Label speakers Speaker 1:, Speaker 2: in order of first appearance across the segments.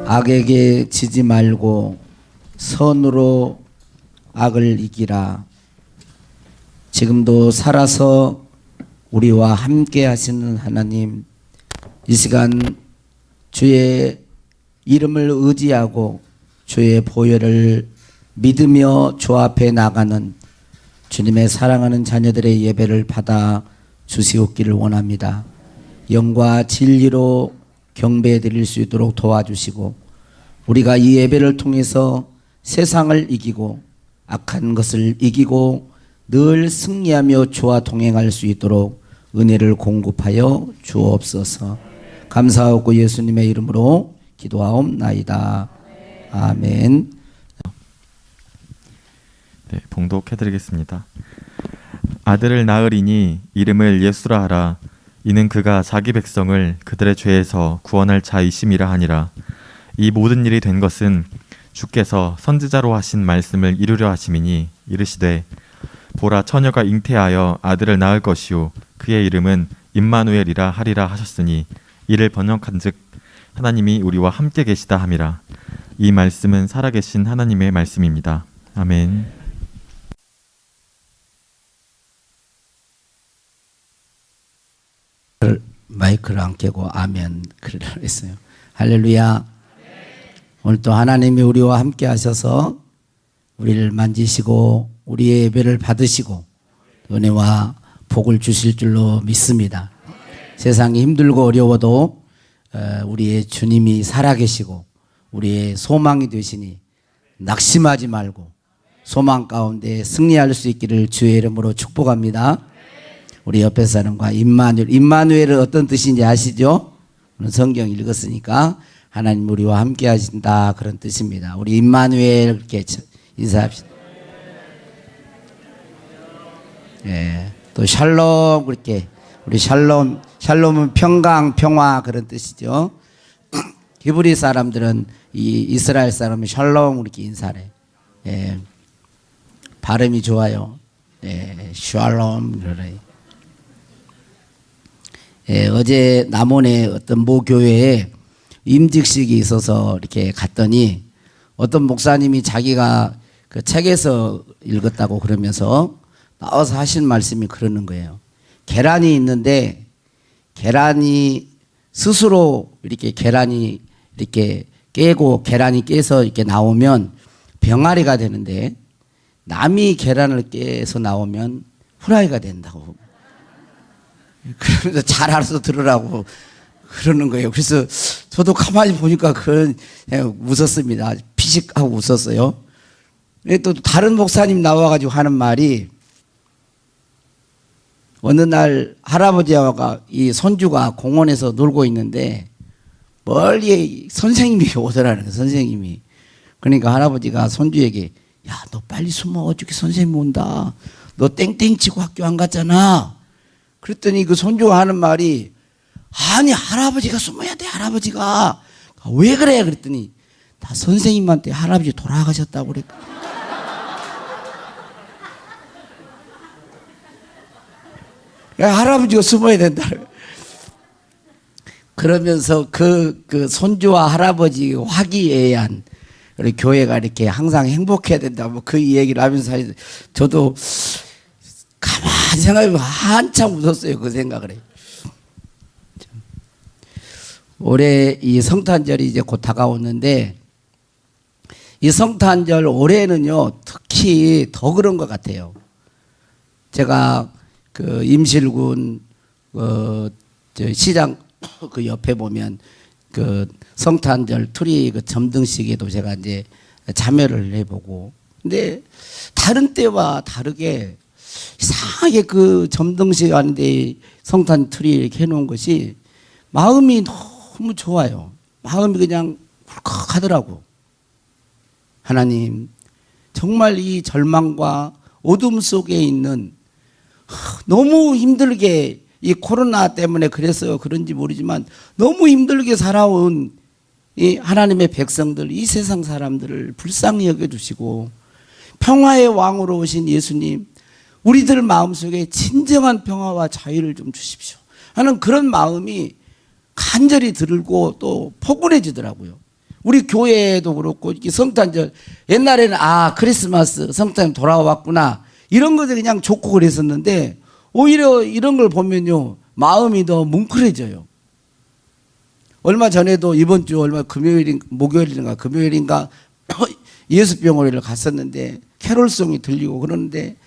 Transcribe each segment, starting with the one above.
Speaker 1: 악에게 지지 말고 선으로 악을 이기라. 지금도 살아서 우리와 함께 하시는 하나님, 이 시간 주의 이름을 의지하고 주의 보혈을 믿으며 주 앞에 나가는 주님의 사랑하는 자녀들의 예배를 받아 주시옵기를 원합니다. 영과 진리로 경배해 드릴 수 있도록 도와주시고, 우리가 이 예배를 통해서 세상을 이기고 악한 것을 이기고 늘 승리하며 주와 동행할 수 있도록 은혜를 공급하여 주옵소서. 감사하고 예수님의 이름으로 기도하옵나이다. 아멘.
Speaker 2: 네, 봉독해드리겠습니다. 아들을 낳으리니 이름을 예수라 하라. 이는 그가 자기 백성을 그들의 죄에서 구원할 자이심이라 하니라. 이 모든 일이 된 것은 주께서 선지자로 하신 말씀을 이루려 하심이니, 이르시되 보라, 처녀가 잉태하여 아들을 낳을 것이요 그의 이름은 임마누엘이라 하리라 하셨으니, 이를 번역한즉 하나님이 우리와 함께 계시다 함이라. 이 말씀은 살아계신 하나님의 말씀입니다. 아멘.
Speaker 1: 마이크를 안 켜고 아멘 그러려고 했어요. 할렐루야. 오늘 또 하나님이 우리와 함께 하셔서 우리를 만지시고 우리의 예배를 받으시고 은혜와 복을 주실 줄로 믿습니다. 세상이 힘들고 어려워도 우리의 주님이 살아계시고 우리의 소망이 되시니 낙심하지 말고 소망 가운데 승리할 수 있기를 주의 이름으로 축복합니다. 우리 옆에 사람과 임마누엘은 어떤 뜻인지 아시죠? 오늘 성경 읽었으니까 하나님 우리와 함께 하신다 그런 뜻입니다. 우리 임마누엘 이렇게 인사합시다. 예, 또 샬롬 그렇게 우리 샬롬은 평강 평화 그런 뜻이죠. 히브리 사람들은 이 이스라엘 사람은 샬롬 이렇게 인사를 해. 예, 발음이 좋아요. 예, 샬롬 그래. 예, 어제 남원의 어떤 모 교회에 임직식이 있어서 이렇게 갔더니 어떤 목사님이 자기가 그 책에서 읽었다고 그러면서 나와서 하신 말씀이 그러는 거예요. 계란이 있는데 계란이 스스로 이렇게 계란이 이렇게 깨고 계란이 깨서 이렇게 나오면 병아리가 되는데 남이 계란을 깨서 나오면 후라이가 된다고. 그러면서 잘 알아서 들으라고 그러는 거예요. 그래서 저도 가만히 보니까 그냥 웃었습니다. 피식하고 웃었어요. 또 다른 목사님 나와가지고 하는 말이, 어느 날 할아버지와 이 손주가 공원에서 놀고 있는데 멀리 선생님이 오더라는 거예요. 선생님이. 그러니까 할아버지가 손주에게, 야, 너 빨리 숨어. 어저께 선생님 온다. 너 땡땡 치고 학교 안 갔잖아. 그랬더니 그 손주가 하는 말이, 아니 할아버지가 숨어야 돼. 할아버지가. 왜 그래? 그랬더니 다 선생님한테 할아버지 돌아가셨다고 그랬. 할아버지가 숨어야 된다. 그러면서 그 손주와 할아버지 화기애애한 우리 교회가 이렇게 항상 행복해야 된다. 뭐 그 얘기를 하면서 저도 가만히 생각해보면 한참 웃었어요. 그 생각을 해요. 올해 이 성탄절이 이제 곧 다가오는데, 이 성탄절 올해는요 특히 더 그런 것 같아요. 제가 그 임실군 저 시장 그 옆에 보면 그 성탄절 트리 그 점등식에도 제가 이제 참여를 해보고, 근데 다른 때와 다르게 이상하게 그 점등식 하는데 성탄 트리 이렇게 해놓은 것이 마음이 너무 좋아요. 마음이 그냥 울컥하더라고. 하나님, 정말 이 절망과 어둠 속에 있는, 너무 힘들게 이 코로나 때문에 그래서 그런지 모르지만 너무 힘들게 살아온 이 하나님의 백성들, 이 세상 사람들을 불쌍히 여겨주시고 평화의 왕으로 오신 예수님, 우리들 마음속에 진정한 평화와 자유를 좀 주십시오 하는 그런 마음이 간절히 들고 또 포근해지더라고요. 우리 교회도 그렇고 이렇게 성탄절 옛날에는 크리스마스 성탄 돌아왔구나 이런 것들 그냥 좋고 그랬었는데 오히려 이런 걸 보면요 마음이 더 뭉클해져요. 얼마 전에도 이번 주 목요일인가 금요일인가 예수병원을 갔었는데 캐롤송이 들리고 그러는데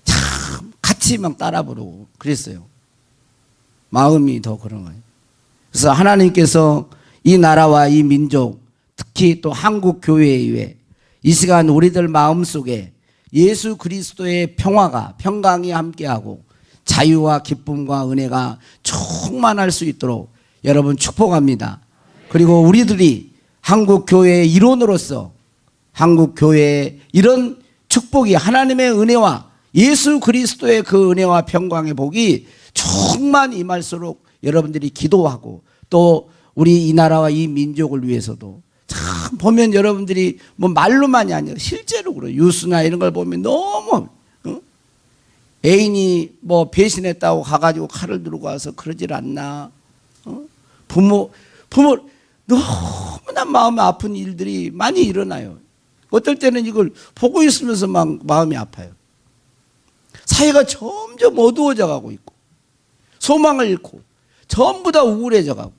Speaker 1: 참 같이 막 따라 부르고 그랬어요. 마음이 더 그런 거예요. 그래서 하나님께서 이 나라와 이 민족 특히 또 한국 교회에 이 시간 우리들 마음속에 예수 그리스도의 평강이 함께하고 자유와 기쁨과 은혜가 충만할 수 있도록 여러분 축복합니다. 그리고 우리들이 한국 교회의 일원으로서 한국 교회의 이런 축복이 하나님의 은혜와 예수 그리스도의 그 은혜와 평강의 복이 충만 임할수록 여러분들이 기도하고 또 우리 이 나라와 이 민족을 위해서도 참 보면 여러분들이 뭐 말로만이 아니라 실제로 그래요. 뉴스나 이런 걸 보면 너무 애인이 뭐 배신했다고 가가지고 칼을 들고 와서 그러질 않나. 부모 너무나 마음이 아픈 일들이 많이 일어나요. 어떨 때는 이걸 보고 있으면서 막 마음이 아파요. 사회가 점점 어두워져 가고 있고 소망을 잃고 전부 다 우울해져 가고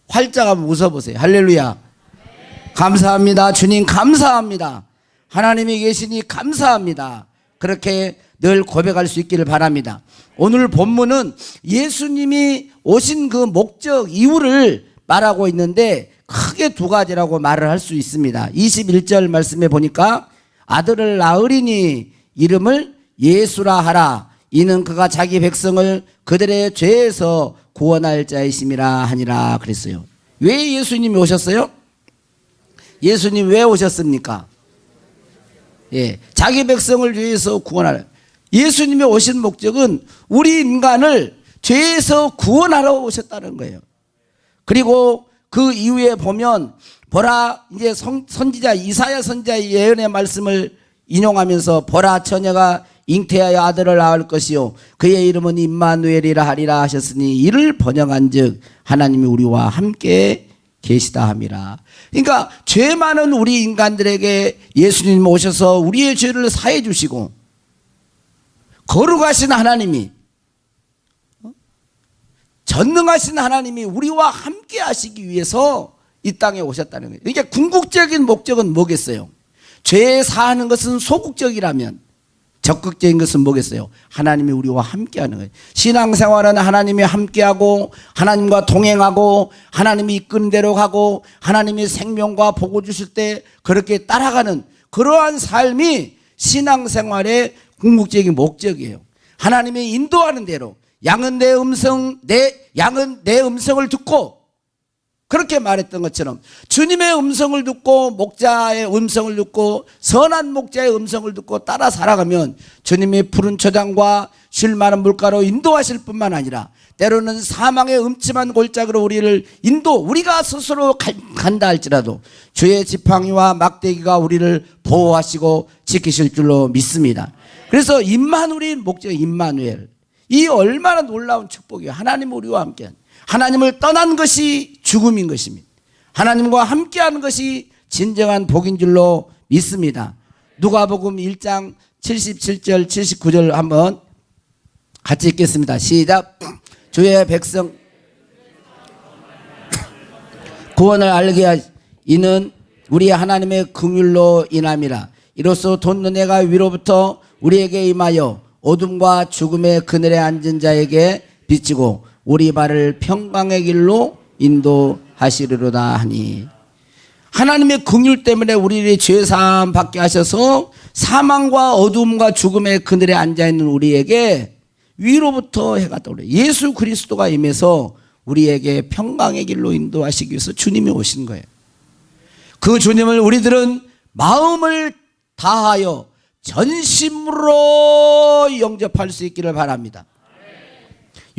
Speaker 1: 활짝 한번 웃어보세요. 할렐루야. 감사합니다. 주님 감사합니다. 하나님이 계시니 감사합니다. 그렇게 늘 고백할 수 있기를 바랍니다. 오늘 본문은 예수님이 오신 그 목적 이유를 말하고 있는데 크게 두 가지라고 말을 할 수 있습니다. 21절 말씀에 보니까 아들을 낳으리니 이름을 예수라 하라. 이는 그가 자기 백성을 그들의 죄에서 구원할 자이심이라 하니라 그랬어요. 왜 예수님이 오셨어요? 예수님 왜 오셨습니까? 자기 백성을 죄에서 구원하라. 예수님이 오신 목적은 우리 인간을 죄에서 구원하러 오셨다는 거예요. 그리고 그 이후에 보면 보라 이제 선지자 이사야 선지자의 예언의 말씀을 인용하면서 보라 처녀가 잉태하여 아들을 낳을 것이요 그의 이름은 임마누엘이라 하리라 하셨으니 이를 번역한즉 하나님이 우리와 함께 계시다 함이라. 그러니까 죄 많은 우리 인간들에게 예수님 오셔서 우리의 죄를 사해 주시고 거룩하신 하나님이 전능하신 하나님이 우리와 함께 하시기 위해서 이 땅에 오셨다는 거예요. 그러니까 궁극적인 목적은 뭐겠어요? 죄 사하는 것은 소극적이라면 적극적인 것은 뭐겠어요? 하나님이 우리와 함께 하는 거예요. 신앙생활은 하나님이 함께하고 하나님과 동행하고 하나님이 이끄는 대로 가고 하나님이 생명과 복을 주실 때 그렇게 따라가는 그러한 삶이 신앙생활의 궁극적인 목적이에요. 하나님이 인도하는 대로 양은 내 음성을 듣고 그렇게 말했던 것처럼 주님의 음성을 듣고 목자의 음성을 듣고 선한 목자의 음성을 듣고 따라 살아가면 주님이 푸른 초장과 쉴 만한 물가로 인도하실 뿐만 아니라 때로는 사망의 음침한 골짜기로 우리를 우리가 스스로 간다 할지라도 주의 지팡이와 막대기가 우리를 보호하시고 지키실 줄로 믿습니다. 그래서 임마누엘 목적 임마누엘 이 얼마나 놀라운 축복이에요. 하나님 우리와 함께 하나님을 떠난 것이 죽음인 것입니다. 하나님과 함께하는 것이 진정한 복인 줄로 믿습니다. 누가복음 1장 77절 79절 한번 같이 읽겠습니다. 시작. 주의 백성 구원을 알게 하시 이는 우리 하나님의 긍휼로 인함이라. 이로써 돈 은혜가 위로부터 우리에게 임하여 어둠과 죽음의 그늘에 앉은 자에게 비치고 우리 발을 평강의 길로 인도하시리로다 하니 하나님의 긍휼 때문에 우리를 죄사함 받게 하셔서 사망과 어둠과 죽음의 그늘에 앉아있는 우리에게 위로부터 해가 떠오르요. 예수 그리스도가 임해서 우리에게 평강의 길로 인도하시기 위해서 주님이 오신 거예요. 그 주님을 우리들은 마음을 다하여 전심으로 영접할 수 있기를 바랍니다.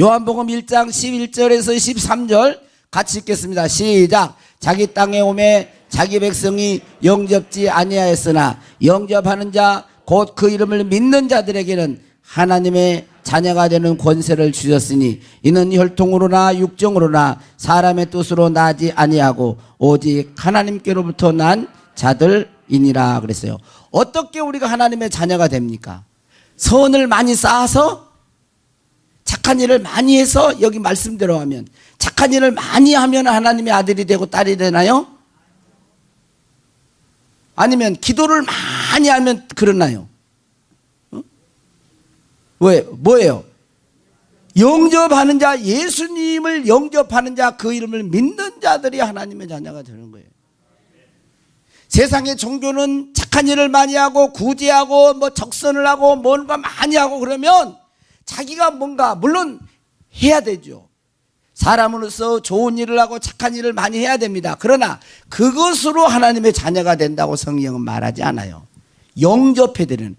Speaker 1: 요한복음 1장 11절에서 13절 같이 읽겠습니다. 시작. 자기 땅에 오매 자기 백성이 영접지 아니하였으나 영접하는 자 곧 그 이름을 믿는 자들에게는 하나님의 자녀가 되는 권세를 주셨으니 이는 혈통으로나 육정으로나 사람의 뜻으로 나지 아니하고 오직 하나님께로부터 난 자들이니라 그랬어요. 어떻게 우리가 하나님의 자녀가 됩니까? 선을 많이 쌓아서, 착한 일을 많이 해서, 여기 말씀대로 하면 착한 일을 많이 하면 하나님의 아들이 되고 딸이 되나요? 아니면 기도를 많이 하면 그러나요? 왜? 뭐예요? 영접하는 자, 예수님을 영접하는 자, 그 이름을 믿는 자들이 하나님의 자녀가 되는 거예요. 세상의 종교는 착한 일을 많이 하고 구제하고 뭐 적선을 하고 뭔가 많이 하고 그러면 자기가 뭔가 물론 해야 되죠. 사람으로서 좋은 일을 하고 착한 일을 많이 해야 됩니다. 그러나 그것으로 하나님의 자녀가 된다고 성경은 말하지 않아요. 영접해드리는,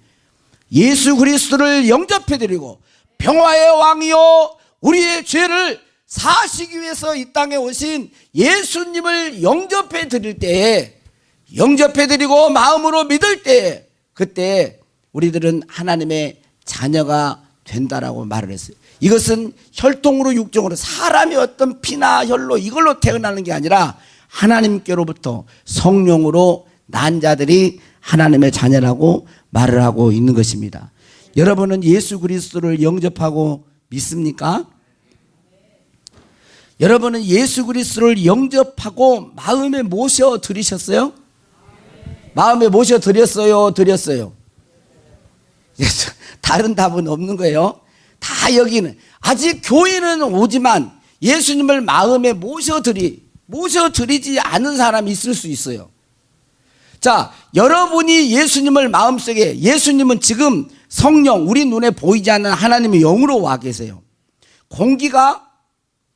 Speaker 1: 예수 그리스도를 영접해드리고 평화의 왕이요 우리의 죄를 사시기 위해서 이 땅에 오신 예수님을 영접해드릴 때에, 영접해드리고 마음으로 믿을 때에, 그때 우리들은 하나님의 자녀가 된다라고 말을 했어요. 이것은 혈통으로 육정으로 사람이 어떤 피나 혈로 이걸로 태어나는 게 아니라 하나님께로부터 성령으로 난 자들이 하나님의 자녀라고 말을 하고 있는 것입니다. 여러분은 예수 그리스도를 영접하고 믿습니까? 여러분은 예수 그리스도를 영접하고 마음에 모셔 드리셨어요? 마음에 모셔 드렸어요? 드렸어요? 다른 답은 없는 거예요. 다 여기는 아직 교회는 오지만 예수님을 마음에 모셔드리지 않은 사람이 있을 수 있어요. 자, 여러분이 예수님을 마음속에, 예수님은 지금 성령, 우리 눈에 보이지 않는 하나님의 영으로 와 계세요. 공기가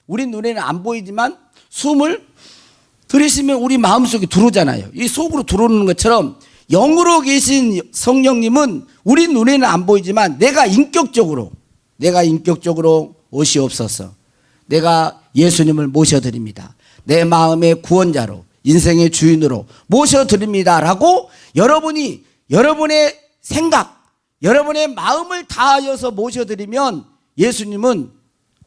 Speaker 1: 우리 눈에는 안 보이지만 숨을 들이쉬면 우리 마음속에 들어오잖아요. 이 속으로 들어오는 것처럼 영으로 계신 성령님은 우리 눈에는 안 보이지만 내가 인격적으로 오시옵소서. 내가 예수님을 모셔드립니다. 내 마음의 구원자로, 인생의 주인으로 모셔드립니다라고 여러분이 여러분의 생각, 여러분의 마음을 다하여서 모셔드리면 예수님은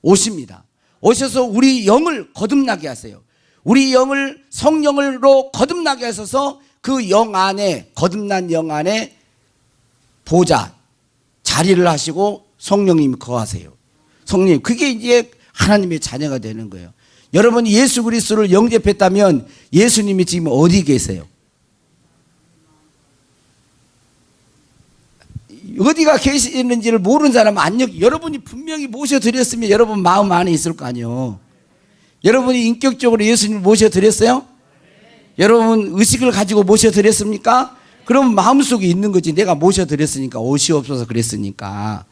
Speaker 1: 오십니다. 오셔서 우리 영을 거듭나게 하세요. 우리 영을 성령으로 거듭나게 하셔서 그 영 안에, 거듭난 영 안에 보좌, 자리를 하시고 성령님이 거하세요. 성령, 그게 이제 하나님의 자녀가 되는 거예요. 여러분이 예수 그리스도를 영접했다면 예수님이 지금 어디 계세요? 어디가 계시는지를 모르는 사람은 여러분이 분명히 모셔드렸으면 여러분 마음 안에 있을 거 아니에요. 여러분이 인격적으로 예수님을 모셔드렸어요? 여러분 의식을 가지고 모셔드렸습니까? 그러면 마음속에 있는 거지. 내가 모셔드렸으니까, 오시옵소서 그랬으니까.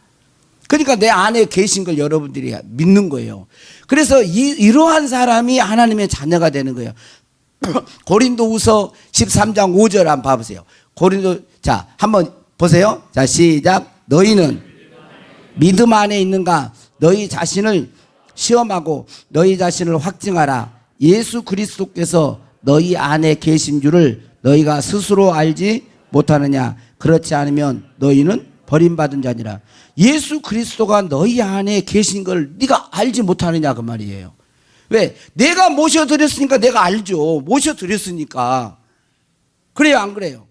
Speaker 1: 그러니까 내 안에 계신 걸 여러분들이 믿는 거예요. 그래서 이러한 사람이 하나님의 자녀가 되는 거예요. 고린도후서 13장 5절 한번 봐보세요. 자, 한번 보세요. 자, 시작. 너희는 믿음 안에 있는가? 너희 자신을 시험하고 너희 자신을 확증하라. 예수 그리스도께서 너희 안에 계신 줄을 너희가 스스로 알지 못하느냐? 그렇지 않으면 너희는 버림받은 자니라. 예수 그리스도가 너희 안에 계신 걸 네가 알지 못하느냐 그 말이에요. 왜? 내가 모셔드렸으니까 내가 알죠. 모셔드렸으니까. 그래요, 안 그래요?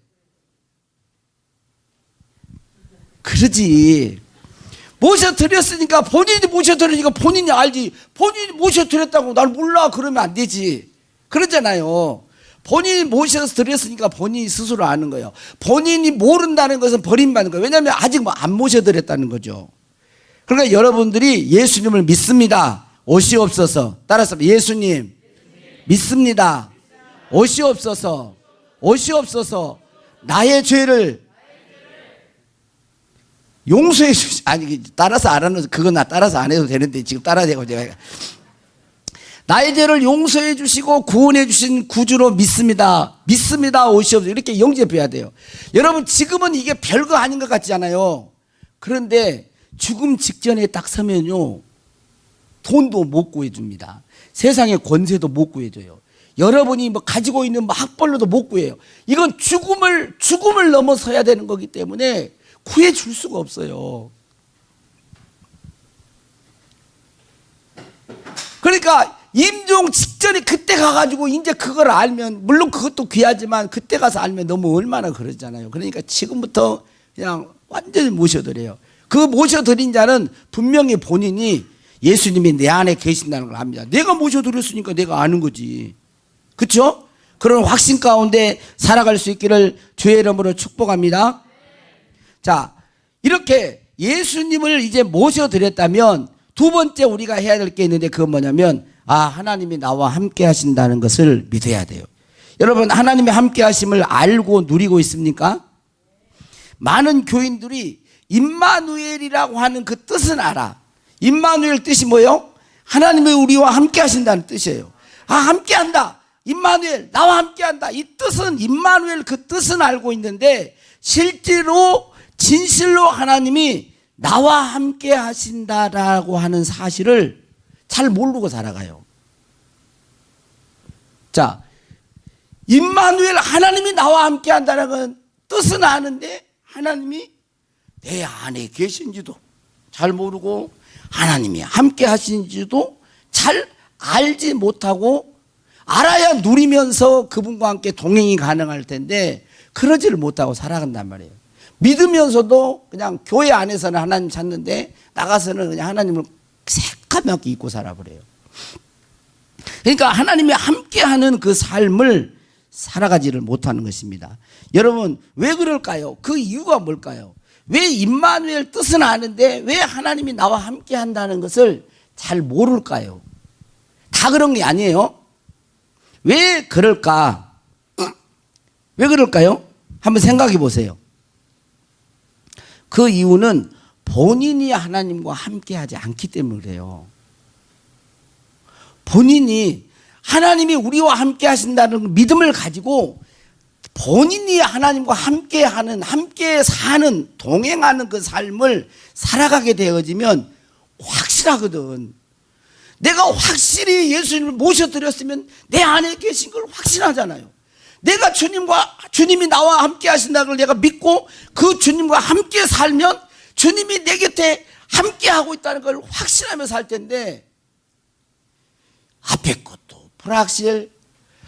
Speaker 1: 그러지. 모셔드렸으니까, 본인이 모셔드리니까 본인이 알지. 본인이 모셔드렸다고 날 몰라 그러면 안 되지. 그러잖아요. 본인이 모셔드렸으니까 본인이 스스로 아는 거예요. 본인이 모른다는 것은 버림받는 거예요. 왜냐하면 아직 안 모셔드렸다는 거죠. 그러니까 여러분들이 예수님을 믿습니다. 오시옵소서. 따라서 예수님 믿습니다. 오시옵소서. 오시옵소서. 나의 죄를 용서해 주시. 아니, 따라서 안 하는, 그건 나 따라서 안 해도 되는데 지금 따라야 되고 제가. 나의 죄를 용서해 주시고 구원해 주신 구주로 믿습니다. 믿습니다. 오시옵소서. 이렇게 영접해야 돼요. 여러분, 지금은 이게 별거 아닌 것 같지 않아요? 그런데 죽음 직전에 딱 서면요, 돈도 못 구해줍니다. 세상의 권세도 못 구해줘요. 여러분이 뭐 가지고 있는 뭐 학벌로도 못 구해요. 이건 죽음을 넘어서야 되는 거기 때문에 구해줄 수가 없어요. 그러니까 임종 직전에 그때 가가지고 이제 그걸 알면, 물론 그것도 귀하지만 그때 가서 알면 너무 얼마나 그러잖아요. 그러니까 지금부터 그냥 완전히 모셔드려요. 그 모셔드린 자는 분명히 본인이 예수님이 내 안에 계신다는 걸 압니다. 내가 모셔드렸으니까 내가 아는 거지. 그렇죠? 그런 확신 가운데 살아갈 수 있기를 주의 이름으로 축복합니다. 자, 이렇게 예수님을 이제 모셔드렸다면 두 번째 우리가 해야 될 게 있는데, 그건 뭐냐면, 하나님이 나와 함께 하신다는 것을 믿어야 돼요. 여러분, 하나님의 함께 하심을 알고 누리고 있습니까? 많은 교인들이 임마누엘이라고 하는 그 뜻은 알아. 임마누엘 뜻이 뭐예요? 하나님이 우리와 함께 하신다는 뜻이에요. 함께 한다. 임마누엘, 나와 함께 한다. 이 뜻은, 임마누엘 그 뜻은 알고 있는데, 실제로 진실로 하나님이 나와 함께 하신다라고 하는 사실을 잘 모르고 살아가요. 자, 임마누엘, 하나님이 나와 함께 한다는 뜻은 아는데 하나님이 내 안에 계신지도 잘 모르고, 하나님이 함께 하신지도 잘 알지 못하고, 알아야 누리면서 그분과 함께 동행이 가능할 텐데 그러지를 못하고 살아간단 말이에요. 믿으면서도 그냥 교회 안에서는 하나님 찾는데 나가서는 그냥 하나님을 새까맣게 잊고 살아버려요. 그러니까 하나님이 함께하는 그 삶을 살아가지를 못하는 것입니다. 여러분, 왜 그럴까요? 그 이유가 뭘까요? 왜 임마누엘 뜻은 아는데 왜 하나님이 나와 함께한다는 것을 잘 모를까요? 다 그런 게 아니에요. 왜 그럴까? 왜 그럴까요? 한번 생각해 보세요. 그 이유는 본인이 하나님과 함께하지 않기 때문에 그래요. 본인이 하나님이 우리와 함께 하신다는 믿음을 가지고 본인이 하나님과 함께하는, 함께 사는, 동행하는 그 삶을 살아가게 되어지면 확실하거든. 내가 확실히 예수님을 모셔드렸으면 내 안에 계신 걸 확신하잖아요. 내가 주님이 나와 함께 하신다는 걸 내가 믿고 그 주님과 함께 살면 주님이 내 곁에 함께 하고 있다는 걸 확신하며 살 텐데, 앞에 것도 불확실,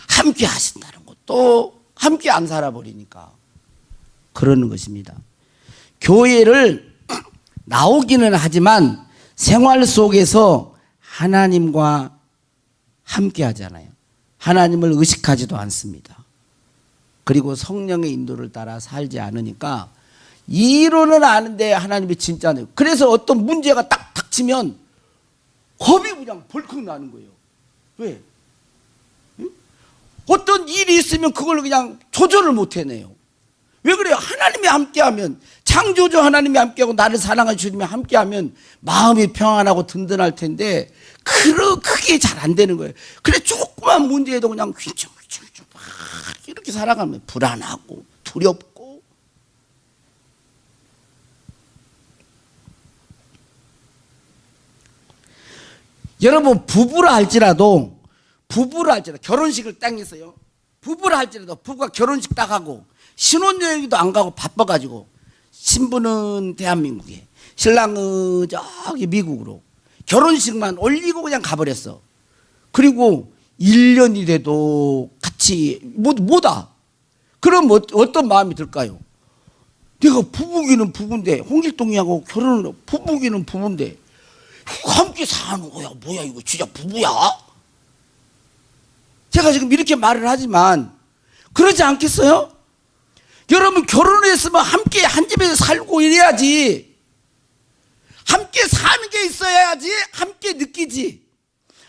Speaker 1: 함께 하신다는 것도 함께 안 살아버리니까 그러는 것입니다. 교회를 나오기는 하지만 생활 속에서 하나님과 함께 하잖아요. 하나님을 의식하지도 않습니다. 그리고 성령의 인도를 따라 살지 않으니까 이론은 아는데 하나님이 진짜네요. 그래서 어떤 문제가 딱 닥치면 겁이 그냥 벌컥 나는 거예요. 왜? 응? 어떤 일이 있으면 그걸 그냥 조절을 못 해내요. 왜 그래요? 하나님이 함께하면, 창조주 하나님이 함께하고 나를 사랑하는 주님이 함께하면 마음이 평안하고 든든할 텐데 그게 잘 안 되는 거예요. 그래 조그만 문제에도 그냥 휘청휘청 막 이렇게 살아가면 불안하고 두렵고. 여러분, 부부라 할지라도 결혼식을 딱 했어요. 부부라 할지라도 부부가 결혼식 딱 하고 신혼여행도 안 가고 바빠가지고, 신부는 대한민국에, 신랑은 저기 미국으로 결혼식만 올리고 그냥 가버렸어. 그리고 1년이 돼도 같이 뭐다. 그럼 어떤 마음이 들까요? 내가 부부기는 부부인데, 홍길동이하고 결혼을, 부부기는 부부인데 함께 사는 거야. 뭐야 이거 진짜 부부야? 제가 지금 이렇게 말을 하지만 그러지 않겠어요? 여러분, 결혼했으면 함께 한 집에서 살고 이래야지. 함께 사는 게 있어야지 함께 느끼지.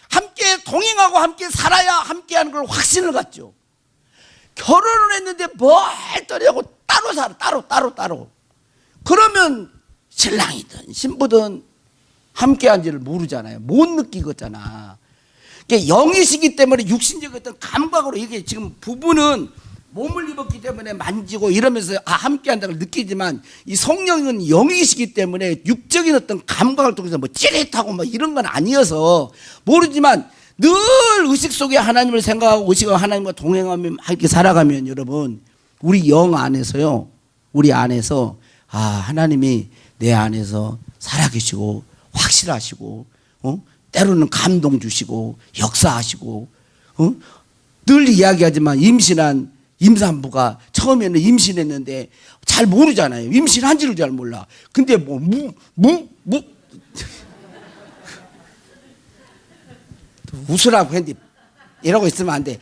Speaker 1: 함께 동행하고 함께 살아야 함께하는 걸 확신을 갖죠. 결혼을 했는데 멀쩡하고 따로 살아. 따로. 그러면 신랑이든 신부든 함께한지를 모르잖아요. 못 느끼겠잖아. 영이시기 때문에 육신적 어떤 감각으로, 이게 지금 부부는 몸을 입었기 때문에 만지고 이러면서 함께한다는 걸 느끼지만, 이 성령은 영이시기 때문에 육적인 어떤 감각을 통해서 뭐 찌릿하고 뭐 이런 건 아니어서 모르지만, 늘 의식 속에 하나님을 생각하고 의식하고 하나님과 동행하며 이렇게 살아가면, 여러분, 우리 영 안에서요, 우리 안에서 하나님이 내 안에서 살아계시고 확실하시고 때로는 감동 주시고 역사하시고, 늘 이야기하지만 임신한 임산부가 처음에는 임신했는데 잘 모르잖아요. 임신한지를 잘 몰라. 근데 웃으라고 했는데 이러고 있으면 안 돼.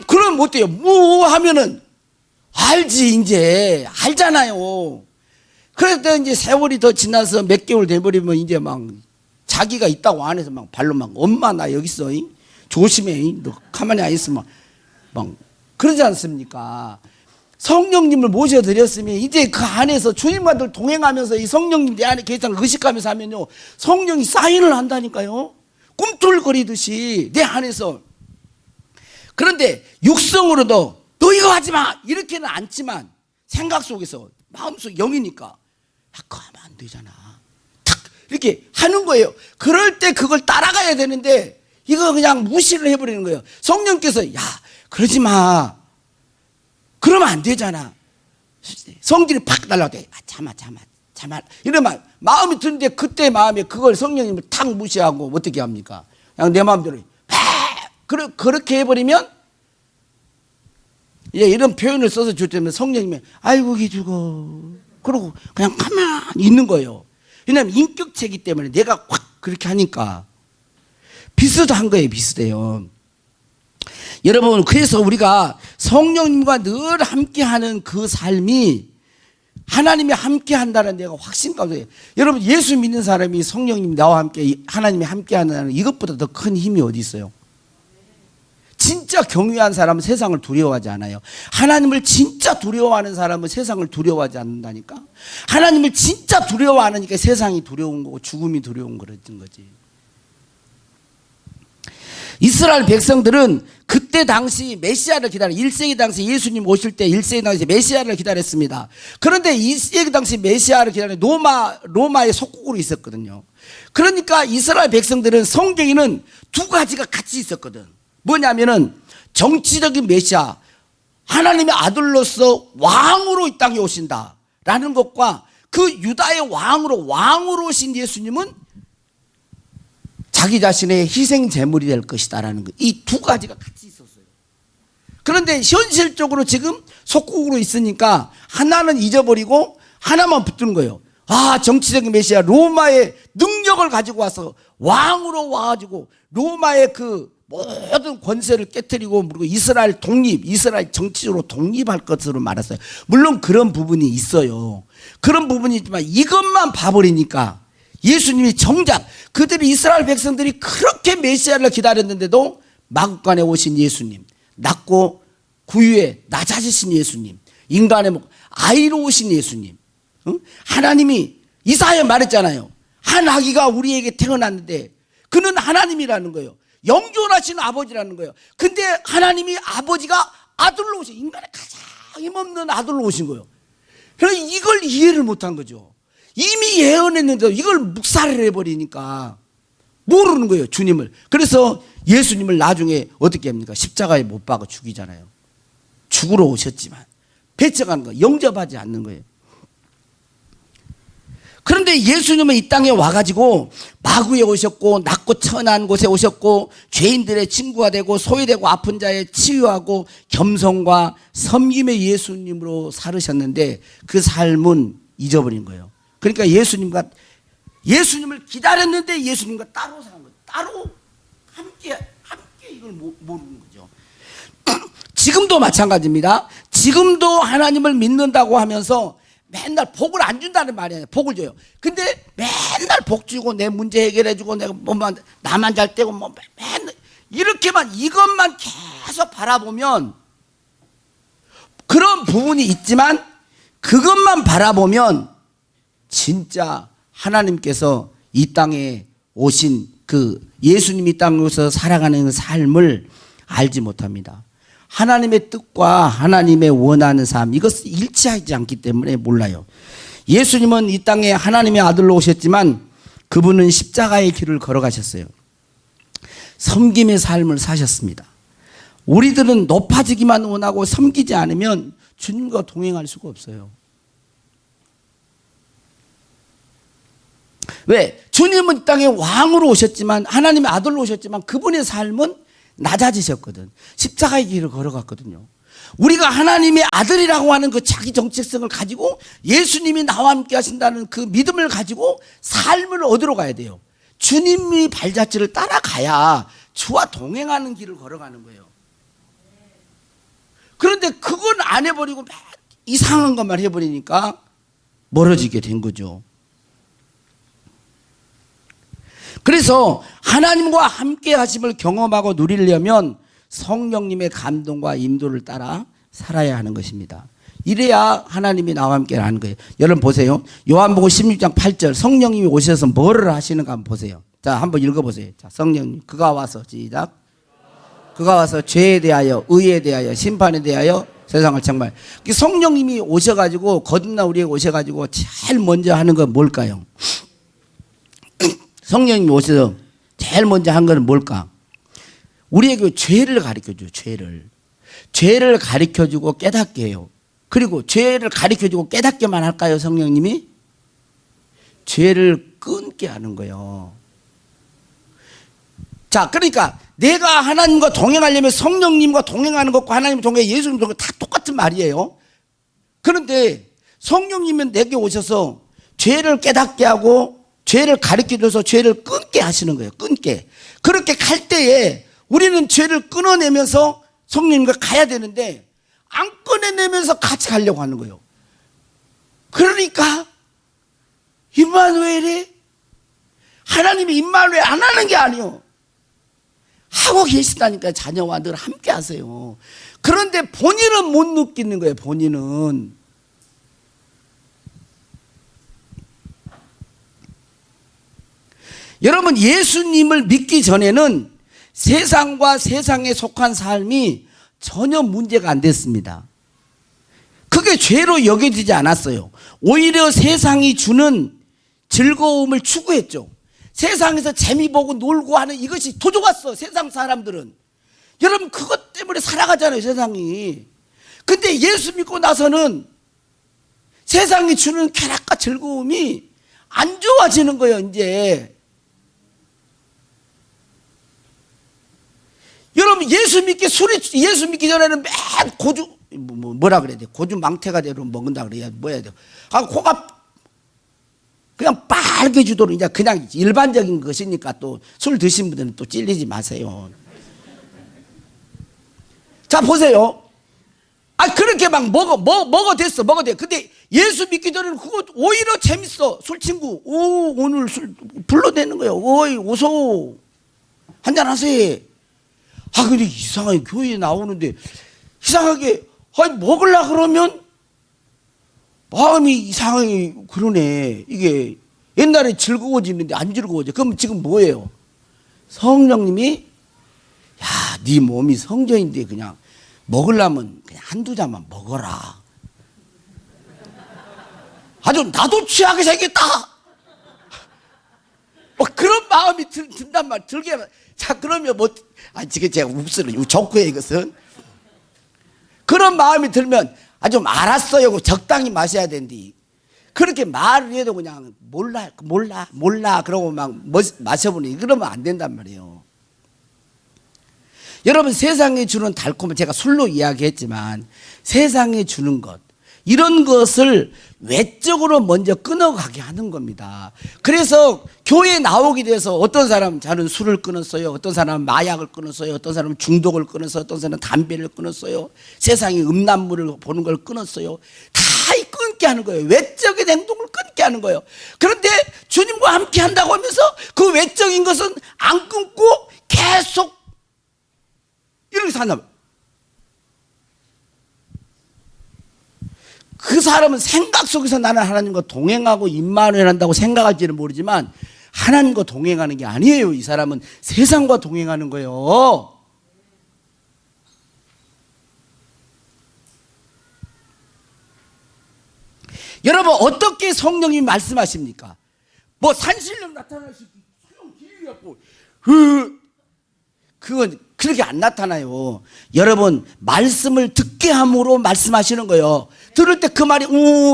Speaker 1: 그럼 어때요? 하면은 알지, 이제 알잖아요. 그래서 이제 세월이 더 지나서 몇 개월 돼버리면 이제 막 자기가 있다고 안 해서 막 발로 막 엄마 나 여기 있어, 조심해, 너 가만히 안 있으면 막 그러지 않습니까? 성령님을 모셔드렸으면 이제 그 안에서 주님과 늘 동행하면서 이 성령님 내 안에 계시다는 걸 의식하면서 하면요, 성령이 사인을 한다니까요. 꿈틀거리듯이 내 안에서. 그런데 육성으로도 너 이거 하지 마 이렇게는 않지만 생각 속에서 마음속 영이니까 그거 하면 안 되잖아, 탁 이렇게 하는 거예요. 그럴 때 그걸 따라가야 되는데 이거 그냥 무시를 해버리는 거예요. 성령께서 야 그러지 마, 그러면 안 되잖아. 성질이 팍 날라오대. 참아 이러면 마음이 드는데 그때 마음에 그걸 성령님을 탁 무시하고 어떻게 합니까? 그냥 내 마음대로 그렇게 해버리면 이제 이런 표현을 써서 줄 때면 성령님이 아이고 기죽어 그러고 그냥 가만히 있는 거예요. 왜냐하면 인격체이기 때문에 내가 확 그렇게 하니까. 비슷한 거예요. 비슷해요. 여러분, 그래서 우리가 성령님과 늘 함께하는 그 삶이 하나님이 함께한다는 내가 확신까지. 여러분, 예수 믿는 사람이 성령님 나와 함께 하나님이 함께한다는 이것보다 더 큰 힘이 어디 있어요? 진짜 경외한 사람은 세상을 두려워하지 않아요. 하나님을 진짜 두려워하는 사람은 세상을 두려워하지 않는다니까. 하나님을 진짜 두려워 안 하니까 세상이 두려운 거고 죽음이 두려운 거지. 이스라엘 백성들은 그때 당시 메시아를 기다려, 1세기 당시 예수님 오실 때 1세기 당시 메시아를 기다렸습니다. 그런데 2세기 당시 메시아를 기다려 로마의 속국으로 있었거든요. 그러니까 이스라엘 백성들은 성경에는 두 가지가 같이 있었거든. 뭐냐면은 정치적인 메시아, 하나님의 아들로서 왕으로 이 땅에 오신다라는 것과 그 유다의 왕으로 오신 예수님은 자기 자신의 희생 제물이 될 것이다라는 것. 이 두 가지가 같이 있었어요. 그런데 현실적으로 지금 속국으로 있으니까 하나는 잊어버리고 하나만 붙드는 거예요. 정치적인 메시아 로마의 능력을 가지고 와서 왕으로 와가지고 로마의 그 모든 권세를 깨뜨리고 그리고 이스라엘 정치적으로 독립할 것으로 말했어요. 물론 그런 부분이 있어요. 그런 부분이 있지만 이것만 봐버리니까 예수님이 정작 그들이 이스라엘 백성들이 그렇게 메시아를 기다렸는데도 마국간에 오신 예수님, 낮고 구유에 낮아지신 예수님, 인간의 아이로 오신 예수님, 하나님이 이사야에 말했잖아요. 한 아기가 우리에게 태어났는데 그는 하나님이라는 거예요. 영존하신 아버지라는 거예요. 근데 하나님이 아버지가 아들로 오신, 인간의 가장 힘없는 아들로 오신 거예요. 그래서 이걸 이해를 못한 거죠. 이미 예언했는데도 이걸 묵살을 해버리니까 모르는 거예요, 주님을. 그래서 예수님을 나중에 어떻게 합니까? 십자가에 못 박아 죽이잖아요. 죽으러 오셨지만 배척하는 거, 영접하지 않는 거예요. 그런데 예수님은 이 땅에 와가지고 마구에 오셨고 낮고 천한 곳에 오셨고 죄인들의 친구가 되고 소외되고 아픈 자의 치유하고 겸손과 섬김의 예수님으로 살으셨는데 그 삶은 잊어버린 거예요. 그러니까 예수님을 기다렸는데 예수님과 따로 사는 거예요. 따로 함께 이걸 모르는 거죠. 지금도 마찬가지입니다. 지금도 하나님을 믿는다고 하면서 맨날 복을 안 준다는 말이 아니에요. 복을 줘요. 근데 맨날 복 주고 내 문제 해결해 주고 내가 나만 잘 되고 맨날 이렇게만 이것만 계속 바라보면 그런 부분이 있지만 그것만 바라보면 진짜 하나님께서 이 땅에 오신 그 예수님이 이 땅에서 살아가는 삶을 알지 못합니다. 하나님의 뜻과 하나님의 원하는 삶, 이것을 일치하지 않기 때문에 몰라요. 예수님은 이 땅에 하나님의 아들로 오셨지만 그분은 십자가의 길을 걸어가셨어요. 섬김의 삶을 사셨습니다. 우리들은 높아지기만 원하고 섬기지 않으면 주님과 동행할 수가 없어요. 왜? 주님은 이 땅에 왕으로 오셨지만, 하나님의 아들로 오셨지만 그분의 삶은 낮아지셨거든. 십자가의 길을 걸어갔거든요. 우리가 하나님의 아들이라고 하는 그 자기 정체성을 가지고 예수님이 나와 함께 하신다는 그 믿음을 가지고 삶을 어디로 가야 돼요? 주님이 발자취를 따라가야 주와 동행하는 길을 걸어가는 거예요. 그런데 그건 안 해버리고 이상한 것만 해버리니까 멀어지게 된 거죠. 그래서 하나님과 함께 하심을 경험하고 누리려면 성령님의 감동과 인도를 따라 살아야 하는 것입니다. 이래야 하나님이 나와 함께 하는 거예요. 여러분 보세요. 요한복음 16장 8절 성령님이 오셔서 뭐를 하시는가 한번 보세요. 자, 한번 읽어보세요. 자, 성령님 그가 와서 시작. 그가 와서 죄에 대하여 의에 대하여 심판에 대하여 세상을 정말 성령님이 오셔가지고 거듭나 우리에게 오셔가지고 제일 먼저 하는 건 뭘까요? 성령님이 오셔서 제일 먼저 한 건 뭘까? 우리에게 죄를 가르쳐줘요. 죄를 가르쳐주고 깨닫게 해요. 그리고 죄를 가르쳐주고 깨닫게만 할까요? 성령님이? 죄를 끊게 하는 거예요. 자, 그러니까 내가 하나님과 동행하려면 성령님과 동행하는 것과 하나님 동행, 예수님 동행 다 똑같은 말이에요. 그런데 성령님은 내게 오셔서 죄를 깨닫게 하고 죄를 가르쳐줘서 죄를 끊게 하시는 거예요. 끊게. 그렇게 갈 때에 우리는 죄를 끊어내면서 성령님과 가야 되는데 안 끊어내면서 같이 가려고 하는 거예요. 그러니까 임마누엘이 하나님이 임마누엘 안 하는 게 아니에요. 하고 계시다니까. 자녀와 늘 함께 하세요. 그런데 본인은 못 느끼는 거예요. 본인은. 여러분 예수님을 믿기 전에는 세상과 세상에 속한 삶이 전혀 문제가 안 됐습니다. 그게 죄로 여겨지지 않았어요. 오히려 세상이 주는 즐거움을 추구했죠. 세상에서 재미 보고 놀고 하는 이것이 더 좋았어. 세상 사람들은. 여러분 그것 때문에 살아가잖아요. 세상이. 근데 예수 믿고 나서는 세상이 주는 쾌락과 즐거움이 안 좋아지는 거예요. 이제 여러분 예수 믿기 전에는 맨 고주 뭐라 그래야 돼? 고주 망태가 되로 먹는다 그래야 뭐야 돼? 아 코가 그냥 빨개지도록 이제 그냥 일반적인 것이니까 또 술 드신 분들은 또 찔리지 마세요. 자 보세요. 아 그렇게 막 먹어 됐어. 근데 예수 믿기 전에는 그거 오히려 재밌어. 술 친구. 오 오늘 술 불러대는 거예요. 오이 오소 한잔 하세요. 아 근데 이상하게 교회에 나오는데 이상하게 아니 먹으려 그러면 마음이 이상하게 그러네. 이게 옛날에 즐거워지는데 안 즐거워져. 그럼 지금 뭐예요? 성령님이 야, 네 몸이 성전인데 그냥 먹으려면 그냥 한두 잔만 먹어라. 아주 나도 취하게 생겼다. 그런 마음이 든단 말. 들게. 자 그러면 뭐 지금 제가 욱스러 좋고요 이것은. 그런 마음이 들면 좀 알았어요. 적당히 마셔야 된디. 그렇게 말을 해도 그냥 몰라 그러고 막 마셔보니 그러면 안 된단 말이에요. 여러분 세상에 주는 달콤을 제가 술로 이야기했지만 세상에 주는 것 이런 것을 외적으로 먼저 끊어가게 하는 겁니다. 그래서 교회에 나오게 돼서 어떤 사람은 저는 술을 끊었어요. 어떤 사람은 마약을 끊었어요. 어떤 사람은 중독을 끊었어요. 어떤 사람은 담배를 끊었어요. 세상의 음란물을 보는 걸 끊었어요. 다 끊게 하는 거예요. 외적인 행동을 끊게 하는 거예요. 그런데 주님과 함께 한다고 하면서 그 외적인 것은 안 끊고 계속 이렇게 산다면 그 사람은 생각 속에서 나는 하나님과 동행하고 임마누엘 한다고 생각할지는 모르지만 하나님과 동행하는 게 아니에요. 이 사람은 세상과 동행하는 거예요. 여러분 어떻게 성령님이 말씀하십니까? 뭐 산신령 나타날 수 있고 소용 길이 갖고 그건 그렇게 안 나타나요. 여러분, 말씀을 듣게 함으로 말씀하시는 거예요. 들을 때 그 말이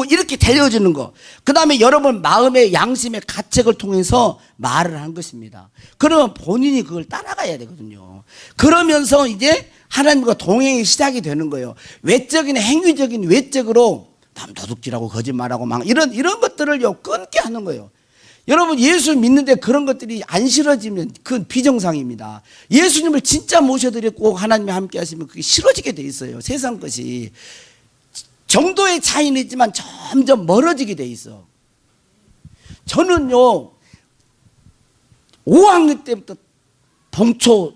Speaker 1: 이렇게 들려지는 거. 그 다음에 여러분 마음의 양심의 가책을 통해서 말을 한 것입니다. 그러면 본인이 그걸 따라가야 되거든요. 그러면서 이제 하나님과 동행이 시작이 되는 거예요. 외적인 행위적인 외적으로 남 도둑질하고 거짓말하고 막 이런 것들을요 끊게 하는 거예요. 여러분 예수 믿는데 그런 것들이 안 싫어지면 그건 비정상입니다. 예수님을 진짜 모셔드리고 하나님이 함께 하시면 그게 싫어지게 돼 있어요. 세상 것이 정도의 차이는 있지만 점점 멀어지게 돼 있어. 저는요 5학년 때부터 동초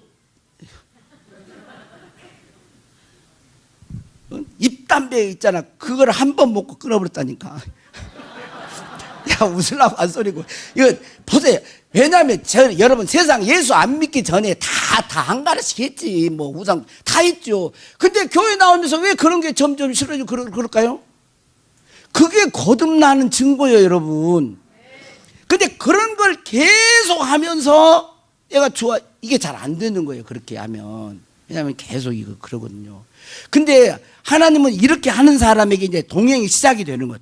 Speaker 1: 입담배 있잖아. 그걸 한 번 먹고 끊어버렸다니까. 야, 웃으려고 한 소리고. 이거 보세요. 왜냐하면 여러분 세상 예수 안 믿기 전에 다 한가르씩 했지. 뭐 우상 다 했죠. 근데 교회 나오면서 왜 그런 게 점점 싫어지고 그럴까요? 그게 거듭나는 증거예요, 여러분. 근데 그런 걸 계속 하면서 얘가 이게 잘 안 되는 거예요. 그렇게 하면. 왜냐하면 계속 이거 그러거든요. 근데 하나님은 이렇게 하는 사람에게 이제 동행이 시작이 되는 거예요.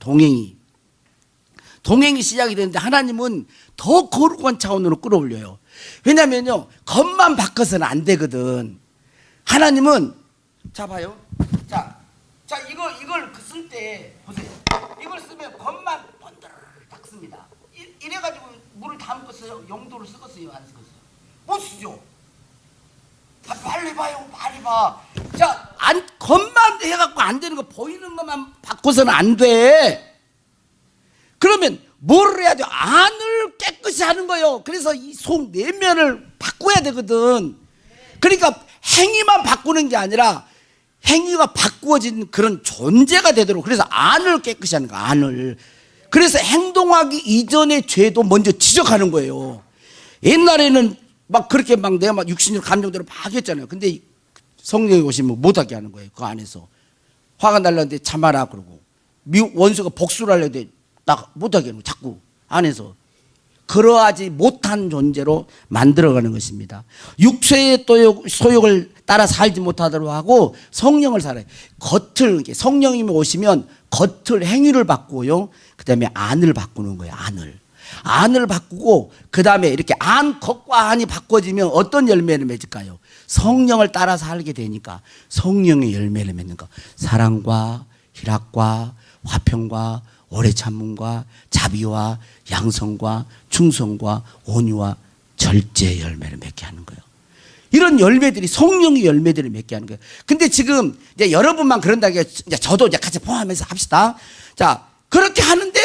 Speaker 1: 동행이 시작이 되는데 하나님은 더 거룩한 차원으로 끌어올려요. 왜냐면요, 겉만 바꿔서는 안 되거든. 하나님은, 자, 봐요. 자, 이걸 쓸 때, 보세요. 이걸 쓰면 겉만 번들르르 닦습니다. 이래가지고 물을 담고 써요? 용도를 쓰겠어요? 안 쓰겠어요? 못 쓰죠? 빨리 봐요, 빨리 봐. 자, 겉만 해갖고 안 되는 거, 보이는 것만 바꿔서는 안 돼. 그러면 뭐를 해야 돼? 안을 깨끗이 하는 거예요. 그래서 이 속 내면을 바꿔야 되거든. 그러니까 행위만 바꾸는 게 아니라 행위가 바꾸어진 그런 존재가 되도록, 그래서 안을 깨끗이 하는 거야, 안을. 그래서 행동하기 이전의 죄도 먼저 지적하는 거예요. 옛날에는 막 그렇게 막 내가 막 육신적 감정대로 막 했잖아요. 근데 성령이 오시면 못하게 하는 거예요. 그 안에서 화가 날렸는데 참아라 그러고, 원수가 복수를 하려는데 나 못하게 하는 거 자꾸 안에서. 그러하지 못한 존재로 만들어가는 것입니다. 육체의 소욕을 따라 살지 못하도록 하고 성령을 살아요. 겉을, 성령님이 오시면 겉을 행위를 바꾸고요, 그 다음에 안을 바꾸는 거예요. 안을 바꾸고, 그 다음에 이렇게 겉과 안이 바꿔지면 어떤 열매를 맺을까요? 성령을 따라 살게 되니까 성령의 열매를 맺는 거. 사랑과 희락과 화평과 오래 참음과 자비와 양성과 충성과 온유와 절제의 열매를 맺게 하는 거예요. 이런 열매들이 성령의 열매들을 맺게 하는 거예요. 근데 지금 이제 여러분만 그런다고 이제 저도 이제 같이 포함해서 합시다. 자, 그렇게 하는데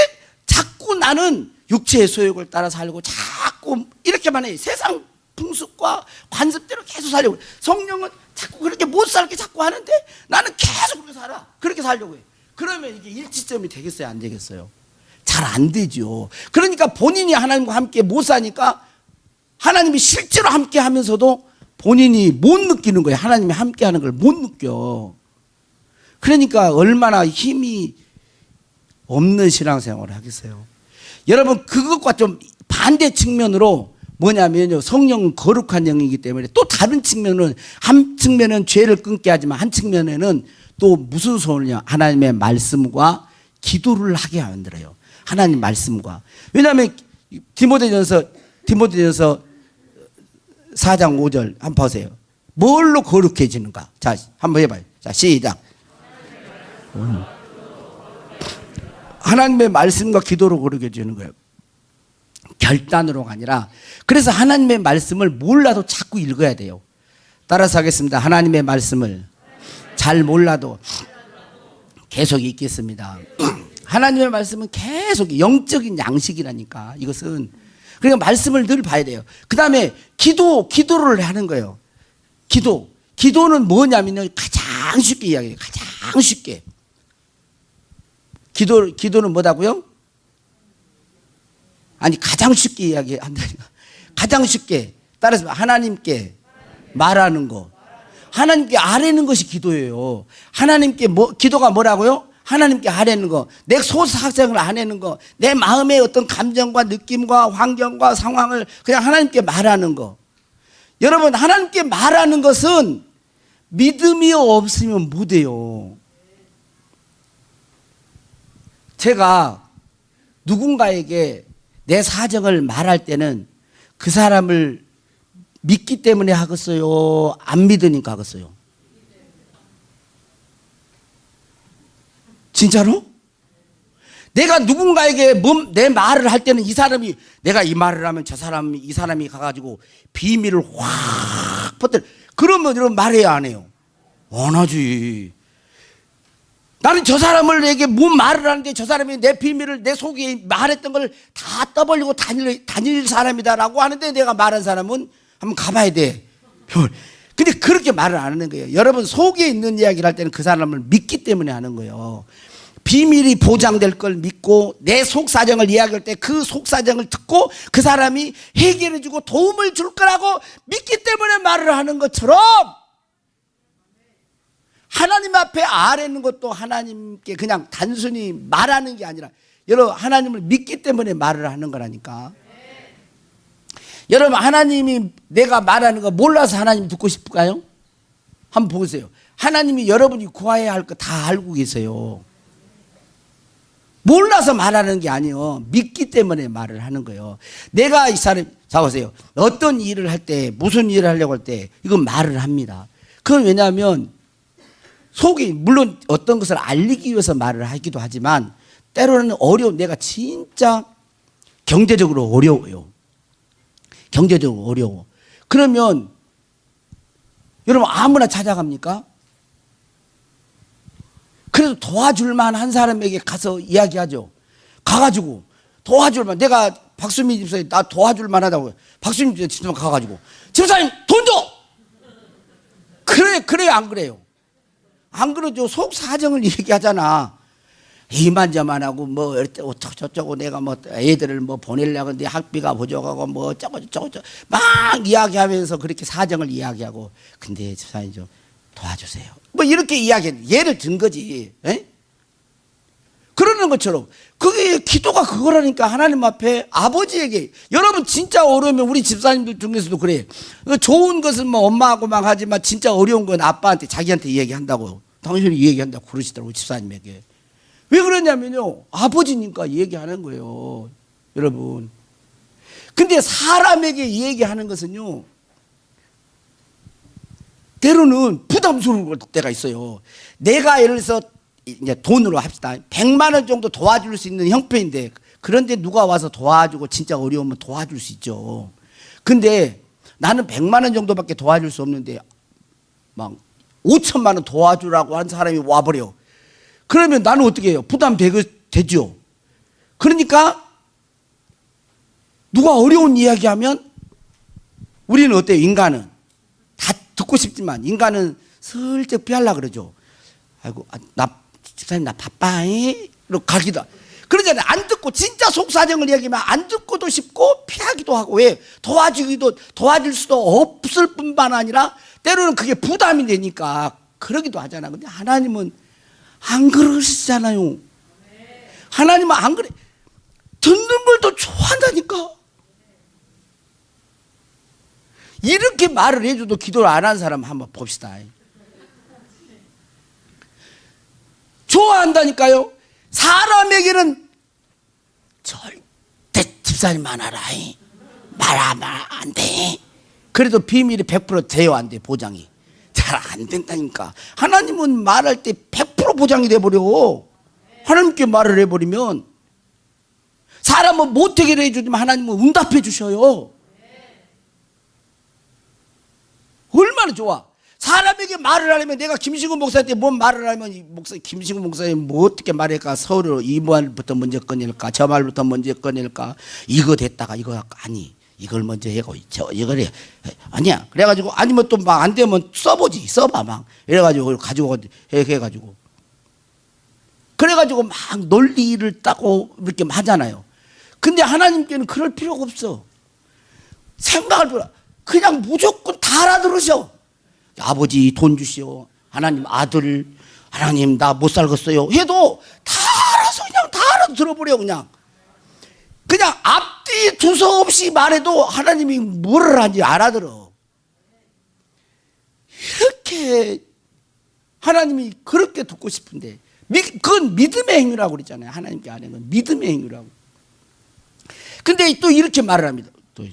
Speaker 1: 자꾸 나는 육체의 소욕을 따라 살고 자꾸 이렇게만 해. 세상 풍습과 관습대로 계속 살려고. 성령은 자꾸 그렇게 못 살게 자꾸 하는데 나는 계속 그렇게 살아. 그렇게 살려고 해. 그러면 이게 일치점이 되겠어요? 안 되겠어요? 잘 안 되죠. 그러니까 본인이 하나님과 함께 못 사니까 하나님이 실제로 함께 하면서도 본인이 못 느끼는 거예요. 하나님이 함께 하는 걸 못 느껴. 그러니까 얼마나 힘이 없는 신앙생활을 하겠어요. 여러분, 그것과 좀 반대 측면으로 뭐냐면요, 성령은 거룩한 영이기 때문에 또 다른 측면은, 한 측면은 죄를 끊게 하지만 한 측면에는 또 무슨 소원이냐, 하나님의 말씀과 기도를 하게 만들어요. 하나님 말씀과. 왜냐하면 디모데전서 4장 5절 한번 보세요. 뭘로 거룩해지는가? 자, 한번 해봐요. 자, 시작. 하나님의 말씀과 기도로 거룩해지는 거예요. 결단으로가 아니라. 그래서 하나님의 말씀을 몰라도 자꾸 읽어야 돼요. 따라서 하겠습니다. 하나님의 말씀을 잘 몰라도 계속 읽겠습니다. 하나님의 말씀은 계속 영적인 양식이라니까, 이것은. 그러니까 말씀을 늘 봐야 돼요. 그 다음에 기도를 하는 거예요. 기도는 뭐냐면요, 가장 쉽게 이야기해요. 가장 쉽게. 기도는 뭐다고요? 아니, 가장 쉽게 이야기한다니까. 가장 쉽게. 따라서 하나님께 말하는 거. 하나님께 아뢰는 것이 기도예요. 하나님께 기도가 뭐라고요? 하나님께 아뢰는 거. 내 소사정을 아뢰는 거. 내 마음의 어떤 감정과 느낌과 환경과 상황을 그냥 하나님께 말하는 거. 여러분, 하나님께 말하는 것은 믿음이 없으면 못해요. 제가 누군가에게 내 사정을 말할 때는 그 사람을 믿기 때문에 하겠어요? 안 믿으니까 하겠어요? 진짜로? 내가 누군가에게 내 말을 할 때는 이 사람이, 내가 이 말을 하면 이 사람이 가가지고 비밀을 확 퍼뜨려. 그러면 이런 말해야 안 해요? 안 하지. 나는 저 사람에게 뭔 말을 하는데 저 사람이 내 비밀을, 내 속에 말했던 걸 다 떠벌리고 다닐 사람이다라고 하는데 내가 말한 사람은 한번 가봐야 돼. 근데 그렇게 말을 안 하는 거예요. 여러분, 속에 있는 이야기를 할 때는 그 사람을 믿기 때문에 하는 거예요. 비밀이 보장될 걸 믿고 내 속사정을 이야기할 때 그 속사정을 듣고 그 사람이 해결해주고 도움을 줄 거라고 믿기 때문에 말을 하는 것처럼 하나님 앞에 아뢰는 것도 하나님께 그냥 단순히 말하는 게 아니라 여러분, 하나님을 믿기 때문에 말을 하는 거라니까. 여러분, 하나님이 내가 말하는 거 몰라서 하나님 듣고 싶을까요? 한번 보세요. 하나님이 여러분이 구해야 할 거 다 알고 계세요. 몰라서 말하는 게 아니에요. 믿기 때문에 말을 하는 거예요. 내가 이 사람, 자 보세요. 어떤 일을 할 때, 무슨 일을 하려고 할 때 이건 말을 합니다. 그건 왜냐하면 속이, 물론 어떤 것을 알리기 위해서 말을 하기도 하지만 때로는 내가 진짜 경제적으로 어려워요. 경제적으로 어려워. 그러면 여러분 아무나 찾아갑니까? 그래도 도와줄만 한 사람에게 가서 이야기하죠. 가가지고 도와줄만, 내가 박수민 집사님 나 도와줄만 하다고 박수민 집사님 가가지고 집사님 돈 줘! 그래요 안 그래요? 안 그러죠. 속 사정을 얘기하잖아. 이만저만하고 뭐 저쩌고 내가 뭐 애들을 뭐 보내려고 하는데 학비가 부족하고 뭐 어쩌고 막 이야기하면서 그렇게 사정을 이야기하고, 근데 집사님 좀 도와주세요. 뭐 이렇게 이야기해. 예를 든 거지. 에? 그러는 것처럼 그게 기도가 그거라니까. 하나님 앞에 아버지에게, 여러분 진짜 어려우면 우리 집사님들 중에서도 그래. 좋은 것은 뭐 엄마하고 막 하지만 진짜 어려운 건 아빠한테, 자기한테 얘기한다고. 당신이 얘기한다고 그러시더라고, 집사님에게. 왜 그러냐면요, 아버지니까 얘기하는 거예요, 여러분. 근데 사람에게 얘기하는 것은요, 때로는 부담스러울 때가 있어요. 내가 예를 들어서 이제 돈으로 합시다. 100만 원 정도 도와줄 수 있는 형편인데, 그런데 누가 와서 도와주고 진짜 어려우면 도와줄 수 있죠. 근데 나는 100만 원 정도밖에 도와줄 수 없는데 막 5천만 원 도와주라고 한 사람이 와버려. 그러면 나는 어떻게 해요? 부담되죠. 그러니까 누가 어려운 이야기하면 우리는 어때요? 인간은 다 듣고 싶지만 인간은 슬쩍 피하려고 그러죠. 아이고, 집사님 나 바빠. 이러고 가기도. 그러잖아요. 안 듣고, 진짜 속사정을 이야기하면 안 듣고도 싶고 피하기도 하고. 왜? 도와줄 수도 없을 뿐만 아니라 때로는 그게 부담이 되니까 그러기도 하잖아. 근데 하나님은 안 그러시잖아요. 하나님은 안 그래. 듣는 걸 더 좋아한다니까. 이렇게 말을 해줘도 기도를 안 한 사람 한번 봅시다. 좋아한다니까요. 사람에게는 절대 집사님만 알아. 말하면 안 돼. 그래도 비밀이 100% 돼요, 안 돼? 보장이 잘 안 된다니까. 하나님은 말할 때 100% 보장이 돼버려. 하나님께 말을 해버리면 사람은 못하게 해주지만 하나님은 응답해 주셔요. 얼마나 좋아. 사람에게 말을 하려면, 내가 김신구 목사한테 뭔 말을 하면 김신구 목사님 뭐 어떻게 말할까? 서로 이 말부터 먼저 꺼낼까? 저 말부터 먼저 꺼낼까? 이거 됐다가 이거 아니, 이걸 먼저 하고 이걸 해. 아니야. 그래가지고 아니면 또 막 안 되면 써봐 막. 이래가지고 가지고 해가지고. 그래가지고 막 논리를 따고 이렇게 하잖아요. 근데 하나님께는 그럴 필요가 없어. 생각할 필요, 그냥 무조건 다 알아들으셔. 아버지 돈 주시오. 하나님 아들, 하나님 나 못 살겠어요. 해도 다 알아서 그냥 다 알아들어버려. 그냥 앞뒤 두서없이 말해도 하나님이 뭐를 하는지 알아들어. 그렇게 하나님이 그렇게 듣고 싶은데 그건 믿음의 행위라고 그랬잖아요. 하나님께 하는 건 믿음의 행위라고. 근데 또 이렇게 말을 합니다. 또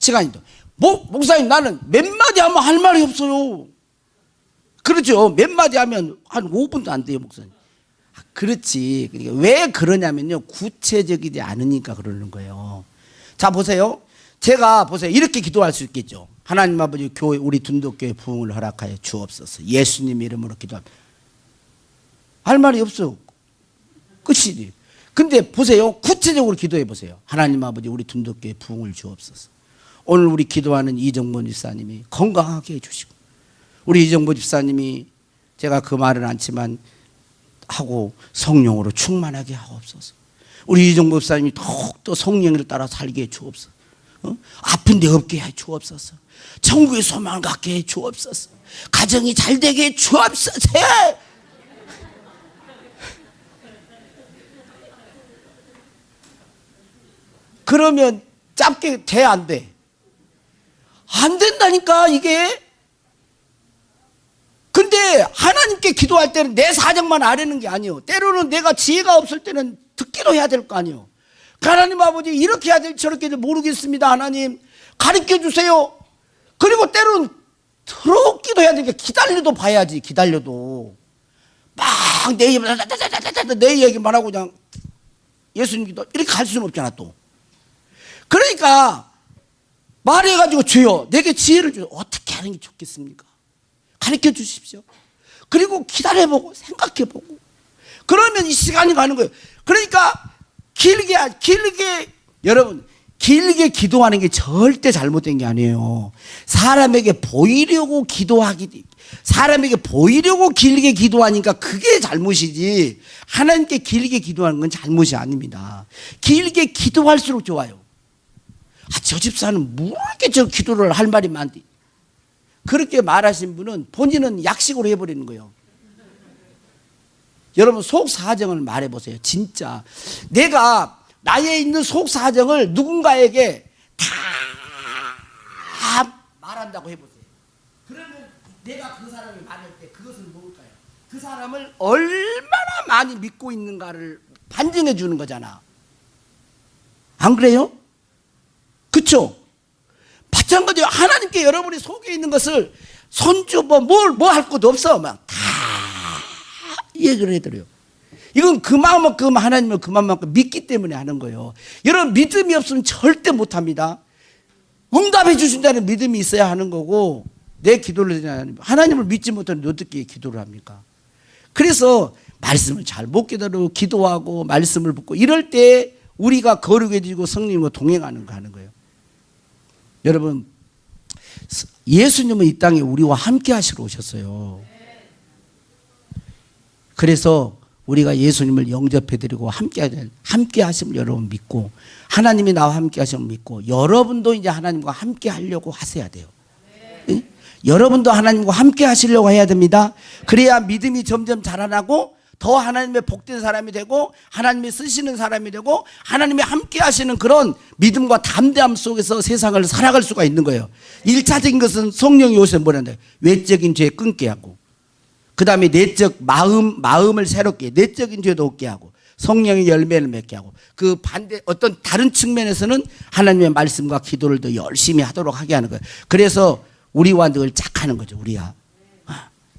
Speaker 1: 시간이 또 목사님 나는 몇 마디 하면 할 말이 없어요. 그렇죠. 몇 마디 하면 한 5분도 안 돼요, 목사님. 그렇지. 그러니까 왜 그러냐면요, 구체적이지 않으니까 그러는 거예요. 자, 보세요. 제가 보세요. 이렇게 기도할 수 있겠죠. 하나님 아버지 교회 우리 둔덕교회 부흥을 허락하여 주옵소서. 예수님 이름으로 기도합니다. 할 말이 없어. 끝이지. 근데 보세요. 구체적으로 기도해 보세요. 하나님 아버지 우리 둔덕교회 부흥을 주옵소서. 오늘 우리 기도하는 이정모 집사님이 건강하게 해주시고, 우리 이정모 집사님이 제가 그 말은 않지만 하고 성령으로 충만하게 하옵소서. 우리 이정모 집사님이 더욱더 성령을 따라 살게 해 주옵소서. 아픈 데 없게 해 주옵소서. 천국의 소망을 갖게 해 주옵소서. 가정이 잘 되게 해 주옵소서. 그러면 짧게 돼, 안 돼? 안 된다니까 이게. 근데 하나님께 기도할 때는 내 사정만 아뢰는 게 아니에요. 때로는 내가 지혜가 없을 때는 듣기도 해야 될 거 아니에요. 하나님 아버지 이렇게 해야 될지 저렇게 해야 될지 모르겠습니다. 하나님 가르쳐 주세요. 그리고 때로는 들었기도 해야 되니까 기다려도 봐야지. 기다려도 막 내 얘기만 하고 그냥 예수님 기도 이렇게 갈 수는 없잖아 또. 그러니까 말해가지고 주여 내게 지혜를 주세요. 어떻게 하는 게 좋겠습니까? 가르쳐 주십시오. 그리고 기다려보고 생각해보고 그러면 이 시간이 가는 거예요. 그러니까 길게 여러분 길게 기도하는 게 절대 잘못된 게 아니에요. 사람에게 보이려고 사람에게 보이려고 길게 기도하니까 그게 잘못이지, 하나님께 길게 기도하는 건 잘못이 아닙니다. 길게 기도할수록 좋아요. 저 집사는 뭐 이렇게 저 기도를 할 말이 많디. 그렇게 말하신 분은 본인은 약식으로 해버리는 거예요. 여러분 속 사정을 말해보세요. 진짜 내가 나에 있는 속 사정을 누군가에게 다 말한다고 해보세요. 그러면 내가 그 사람이 말할 때 그것은 뭘까요? 그 사람을 얼마나 많이 믿고 있는가를 반증해 주는 거잖아. 안 그래요? 그렇죠? 마찬가지로 하나님께 여러분이 속에 있는 것을 손주 뭘 할 것도 없어. 막 다 얘기를 해드려요. 이건 그만큼 하나님을 그만큼 믿기 때문에 하는 거예요. 여러분 믿음이 없으면 절대 못합니다. 응답해 주신다는 믿음이 있어야 하는 거고, 내 기도를 하나님을 믿지 못하는 어떻게 기도를 합니까? 그래서 말씀을 잘 못 기다리고 기도하고 말씀을 붙고 이럴 때 우리가 거룩해지고 성령과 동행하는 거 하는 거예요. 여러분 예수님은 이 땅에 우리와 함께 하시러 오셨어요. 그래서 우리가 예수님을 영접해드리고 함께 하심을 여러분 믿고, 하나님이 나와 함께 하심을 믿고, 여러분도 이제 하나님과 함께 하려고 하셔야 돼요. 응? 여러분도 하나님과 함께 하시려고 해야 됩니다. 그래야 믿음이 점점 자라나고 더 하나님의 복된 사람이 되고 하나님이 쓰시는 사람이 되고 하나님이 함께 하시는 그런 믿음과 담대함 속에서 세상을 살아갈 수가 있는 거예요. 1차적인 것은 성령이 오셔서 뭐라는데, 외적인 죄 끊게 하고, 그 다음에 내적 마음을 새롭게, 내적인 죄도 없게 하고, 성령의 열매를 맺게 하고, 그 반대 어떤 다른 측면에서는 하나님의 말씀과 기도를 더 열심히 하도록 하게 하는 거예요. 그래서 우리와 늘 짝하는 거죠.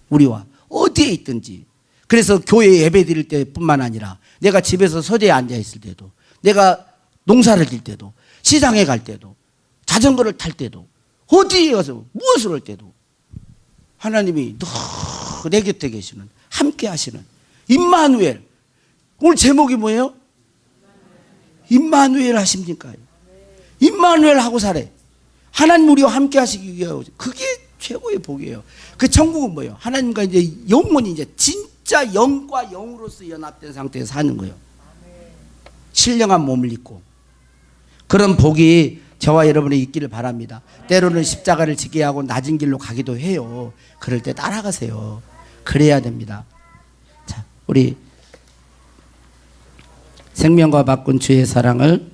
Speaker 1: 우리와 어디에 있든지. 그래서 교회 예배 드릴 때뿐만 아니라 내가 집에서 서재에 앉아 있을 때도, 내가 농사를 질 때도, 시장에 갈 때도, 자전거를 탈 때도, 어디에 가서 무엇을 할 때도 하나님이 늘 내 곁에 계시는, 함께 하시는 임마누엘. 오늘 제목이 뭐예요? 임마누엘 하십니까? 임마누엘 하고 살아요. 하나님 우리와 함께 하시기 위하여. 그게 최고의 복이에요. 그 천국은 뭐예요? 하나님과 이제 영원히 이제 진짜 영과 영으로서 연합된 상태에서 사는 거예요. 신령한 몸을 입고. 그런 복이 저와 여러분이 있기를 바랍니다. 때로는 십자가를 지게 하고 낮은 길로 가기도 해요. 그럴 때 따라가세요. 그래야 됩니다. 자, 우리 생명과 바꾼 주의 사랑을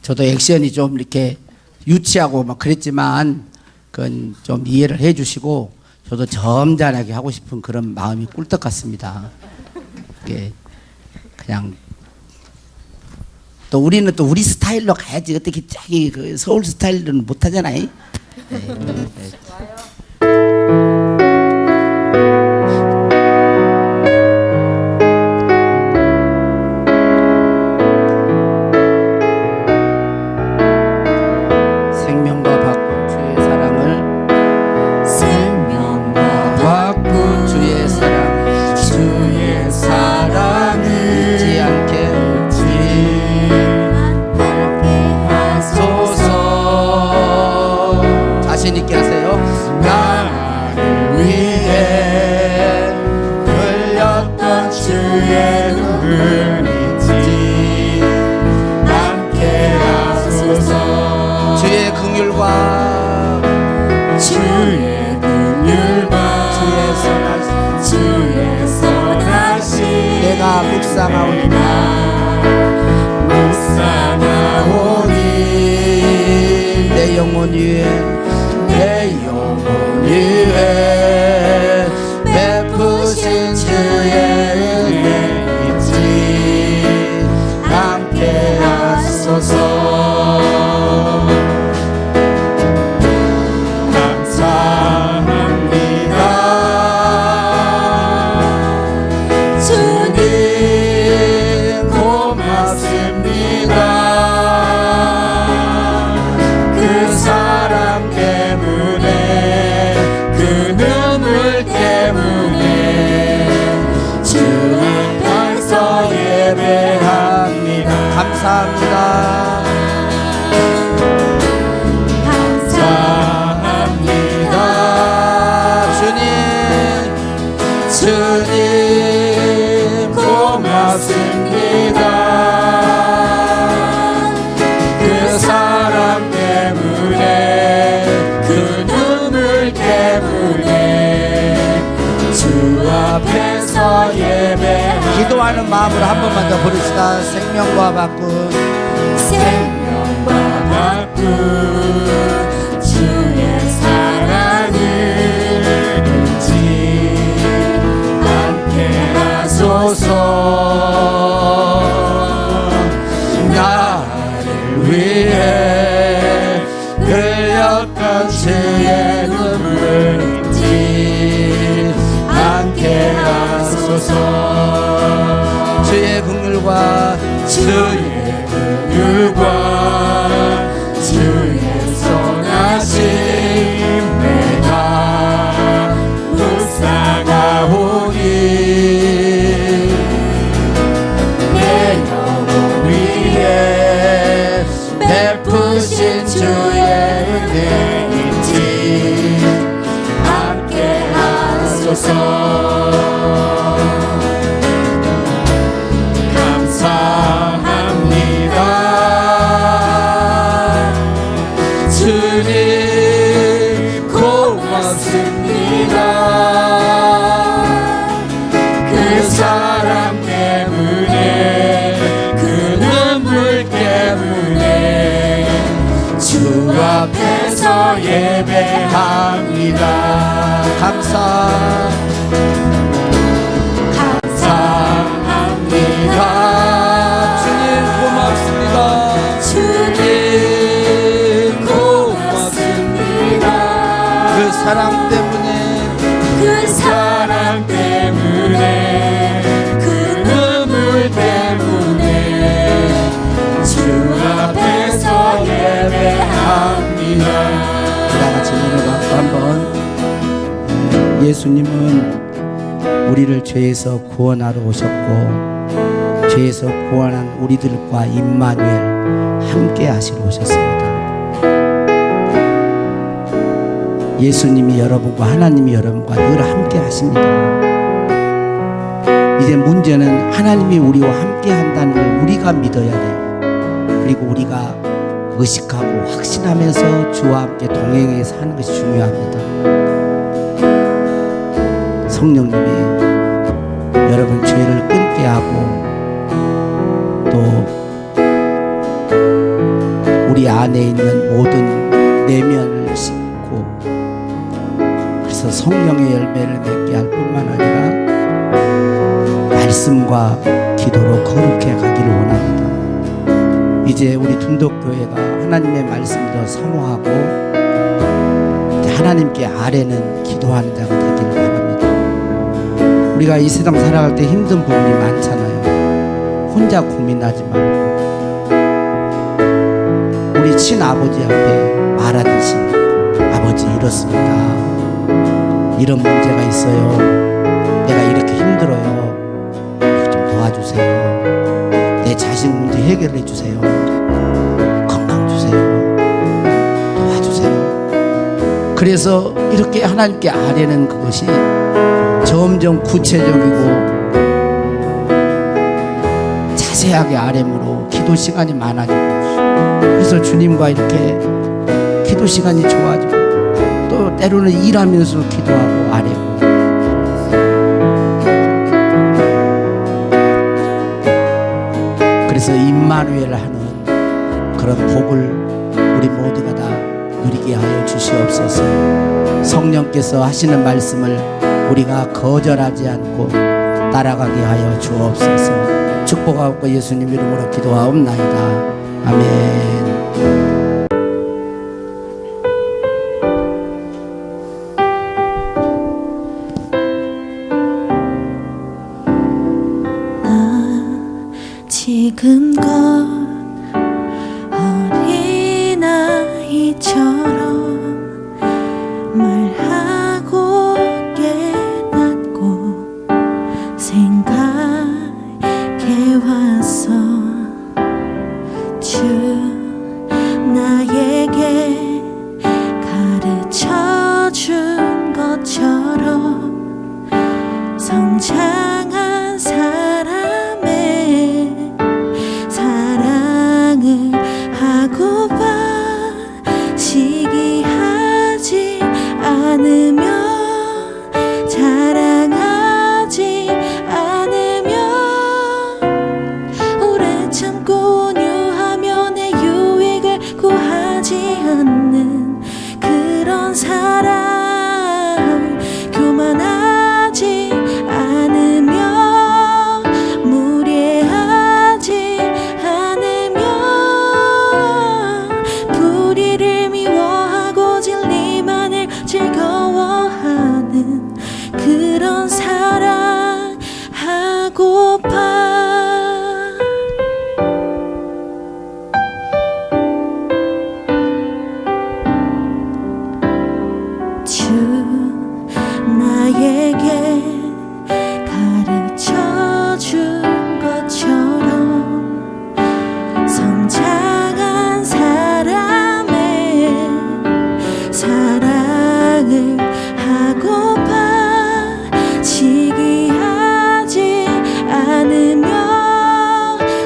Speaker 1: 저도 액션이 좀 이렇게 유치하고 막 그랬지만 그건 좀 이해를 해주시고 저도 점잖하게 하고 싶은 그런 마음이 꿀떡 같습니다. 이게 그냥 또 우리는 또 우리 스타일로 가야지 어떻게 자기 그 서울 스타일로는 못하잖아요. 생명과 바꾼 주의 사랑을
Speaker 3: 생명과
Speaker 1: 바꾼 주의 사랑
Speaker 3: 주의 사랑을
Speaker 1: 잊지 않게
Speaker 3: 하소서.
Speaker 1: 자신 있게 하세요.
Speaker 3: 나를 위해 흘렸던 주의 눈물 잊지 않게 하소서.
Speaker 1: 주의 긍휼과
Speaker 3: 주의 긍휼과 주의 선하심
Speaker 1: 내가 묵상하오니 내 영혼 위에 베푸신 주의 은혜 잊지 않게 하소서.
Speaker 3: 감사합니다. 주님 고맙습니다. 그 사랑 때문에 그 눈물 때문에 주 앞에서 예배합니다.
Speaker 1: 감사합니다.
Speaker 3: 감사합니다. 주님 고맙습니다. 그 사랑 때문에 그 눈물 때문에 주 앞에서 예배합니다.
Speaker 1: 기도하는 마음으로 한 번만 더 부릅시다. 생명과 바꾼
Speaker 3: 생명과 바꾼 주의 사랑을 잊지 않게 하소서. 나를 위해 흘렸던 주의 눈물 잊지 않게 하소서.
Speaker 1: 주의 긍휼과
Speaker 3: 주의 긍휼과 주의 선하심 내가 묵상하오니 내 영혼 위에 베푸신 주의 은혜 잊지 않게 하소서. 감사합니다. 주님 고맙습니다. 그 사랑 때문에 그 눈물 때문에 주 앞에서 예배합니다. 감사합니다.
Speaker 1: 주님 고맙습니다.
Speaker 3: 주님 고맙습니다.
Speaker 1: 그 사랑 때문에
Speaker 3: 그 사랑 때문에 그 눈물 때문에 주 앞에서 예배합니다.
Speaker 1: 다 같이 노래 받고 한번. 예수님은 우리를 죄에서 구원하러 오셨고 죄에서 구원한 우리들과 임마누엘 함께 하시러 오셨습니다. 예수님이 여러분과 하나님이 여러분과 늘 함께 하십니다. 이제 문제는 하나님이 우리와 함께 한다는 걸 우리가 믿어야 돼요. 그리고 우리가 의식하고 확신하면서 주와 함께 동행해 사는 것이 중요합니다. 성령님이 여러분 죄를 끊게 하고 또 안에 있는 모든 내면을 씻고, 그래서 성령의 열매를 맺게 할 뿐만 아니라 말씀과 기도로 거룩해 가기를 원합니다. 이제 우리 둔덕교회가 하나님의 말씀을 더 사모하고 하나님께 아뢰는 기도하는 자가 되기를 바랍니다. 우리가 이 세상 살아갈 때 힘든 부분이 많잖아요. 혼자 고민하지 말고 우리 친아버지 앞에 말하듯이, 아버지 이렇습니다, 이런 문제가 있어요, 내가 이렇게 힘들어요, 좀 도와주세요, 내 자식 문제 해결해 주세요, 건강 주세요, 도와주세요. 그래서 이렇게 하나님께 아뢰는 그것이 점점 구체적이고 자세하게 아뢰므로 기도 시간이 많아지고, 그래서 주님과 이렇게 기도 시간이 좋아지고, 또 때로는 일하면서 기도하고 아뢰고, 그래서 임마누엘 하는 그런 복을 우리 모두가 다 누리게 하여 주시옵소서. 성령께서 하시는 말씀을 우리가 거절하지 않고 따라가게 하여 주옵소서. 축복하옵고 예수님 이름으로 기도하옵나이다. 아멘.
Speaker 3: 지금껏 어린아이처럼 말하고 깨닫고 생각해왔어. 주 나에게 가르쳐준 것처럼 성장한 사람의 사랑을 하고봐 시기하지 않으면, 자랑하지 않으면, 오래 참고 온유하며 내 유익을 구하지 않는 그런 사랑, 교만하지 않으며, 무례하지 않으며, 불의를 미워하고 진리만을 즐거워하는 그런 사랑 하고파. 주 나에게 가르쳐준 것처럼 성장한 사람의 사랑을 하고파 시기하지 않으며,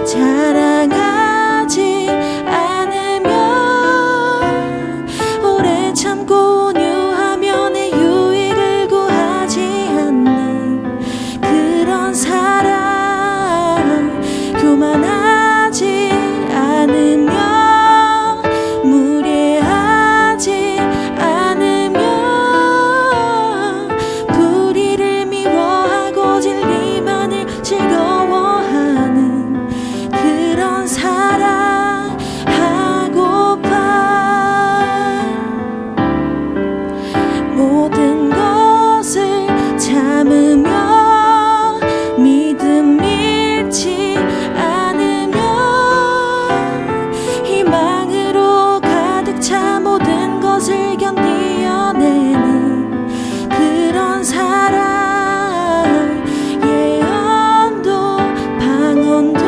Speaker 3: 자랑하지 않으며, 오래 참고 온유하며 내 유익을 구하지 않는 그런 사랑, 교만하지 않으며, 무례하지 않으며, 불의를 미워하고 진리만을 즐거워하는 그런 사랑 하고파. 모든 것을 참으며 믿음 잃지 않으며, 희망으로 가득 차 모든 것을 견디어내는 그런 사랑, 예언도 방언도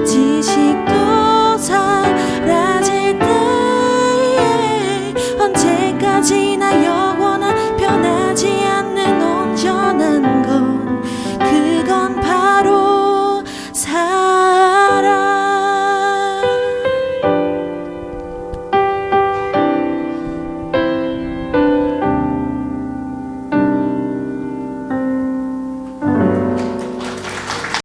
Speaker 3: 지식도 사라질 때에 언제까지나